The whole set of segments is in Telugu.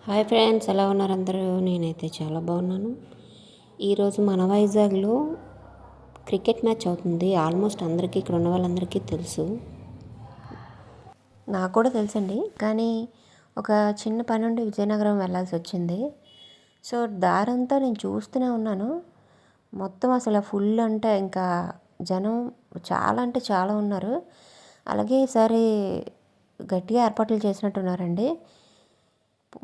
హాయ్ ఫ్రెండ్స్, ఎలా ఉన్నారు అందరూ? నేనైతే చాలా బాగున్నాను. ఈరోజు మన వైజాగ్లో క్రికెట్ మ్యాచ్ అవుతుంది. ఆల్మోస్ట్ అందరికీ, ఇక్కడ ఉన్న వాళ్ళందరికీ తెలుసు. నాకు కూడా తెలుసండి, కానీ ఒక చిన్న పని ఉండి విజయనగరం వెళ్ళాల్సి వచ్చింది. సో దారంతా నేను చూస్తూనే ఉన్నాను. మొత్తం అసలు ఫుల్ అంటే ఇంకా జనం చాలా అంటే చాలా ఉన్నారు. అలాగే ఈసారి గట్టిగా ఏర్పాట్లు చేసినట్టున్నారండి.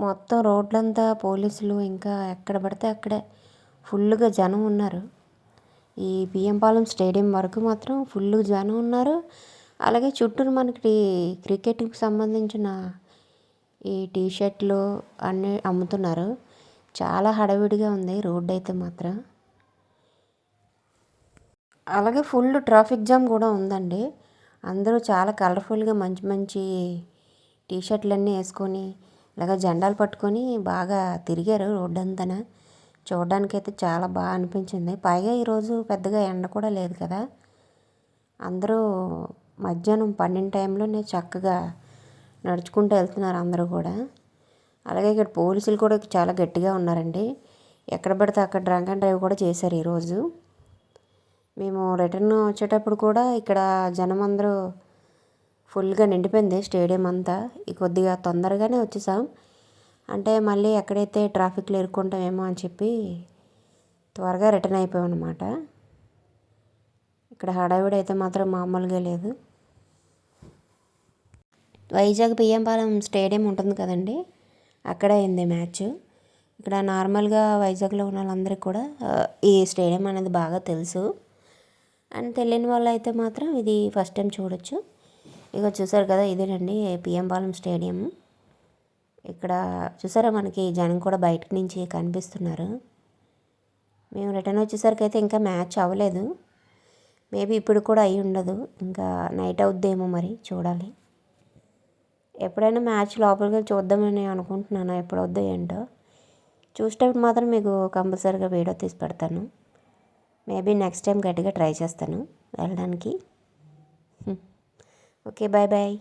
మొత్తం రోడ్లంతా పోలీసులు, ఇంకా ఎక్కడ పడితే అక్కడే ఫుల్గా జనం ఉన్నారు. ఈ బియ్యంపాలెం స్టేడియం వరకు మాత్రం ఫుల్ జనం ఉన్నారు. అలాగే చుట్టూరు మనకి క్రికెట్కి సంబంధించిన ఈ టీషర్ట్లు అన్నీ అమ్ముతున్నారు. చాలా హడావిడిగా ఉంది రోడ్డు అయితే మాత్రం. అలాగే ఫుల్ ట్రాఫిక్ జామ్ కూడా ఉందండి. అందరూ చాలా కలర్ఫుల్గా మంచి మంచి టీషర్ట్లన్నీ వేసుకొని ఇలాగ జెండాలు పట్టుకొని బాగా తిరిగారు రోడ్డంతా. చూడడానికైతే చాలా బాగా అనిపించింది. పైగా ఈరోజు పెద్దగా ఎండ కూడా లేదు కదా. అందరూ మధ్యాహ్నం 12 టైంలోనే చక్కగా నడుచుకుంటూ వెళ్తున్నారు అందరూ కూడా. అలాగే ఇక్కడ పోలీసులు కూడా చాలా గట్టిగా ఉన్నారండి. ఎక్కడ పడితే అక్కడ డ్రంక్ అండ్ డ్రైవ్ కూడా చేశారు ఈరోజు. మేము రిటర్న్ వచ్చేటప్పుడు కూడా ఇక్కడ జనం అందరూ ఫుల్గా నిండిపోయింది స్టేడియం అంతా. కొద్దిగా తొందరగానే వచ్చేసాం, అంటే మళ్ళీ ఎక్కడైతే ట్రాఫిక్లో ఇరుక్కుంటామేమో అని చెప్పి త్వరగా రిటర్న్ అయిపోయాం అనమాట. ఇక్కడ హడావిడి అయితే మాత్రం మామూలుగా లేదు. వైజాగ్ బియ్యంపాలెం స్టేడియం ఉంటుంది కదండి, అక్కడ అయింది మ్యాచ్. ఇక్కడ నార్మల్గా వైజాగ్లో ఉన్న వాళ్ళందరికీ కూడా ఈ స్టేడియం అనేది బాగా తెలుసు. అండ్ తెలియని వాళ్ళు అయితే మాత్రం ఇది ఫస్ట్ టైం చూడొచ్చు. ఇక చూసారు కదా, ఇదేనండి బియ్యంపాలెం స్టేడియం. ఇక్కడ చూసారా, మనకి జనం కూడా బయట నుంచి కనిపిస్తున్నారు. మేము రిటర్న్ వచ్చేసరికి అయితే ఇంకా మ్యాచ్ అవ్వలేదు. మేబీ ఇప్పుడు కూడా అయి ఉండదు, ఇంకా నైట్ అవుద్దేమో, మరి చూడాలి. ఎప్పుడైనా మ్యాచ్ లోపలికి చూద్దామని అనుకుంటున్నాను, ఎప్పుడు అవుద్దో ఏంటో. చూసేటప్పుడు మాత్రం మీకు కంపల్సరీగా వీడియో తీసి పెడతాను. మేబీ నెక్స్ట్ టైం గట్టిగా ట్రై చేస్తాను వెళ్ళడానికి. Okay, bye bye.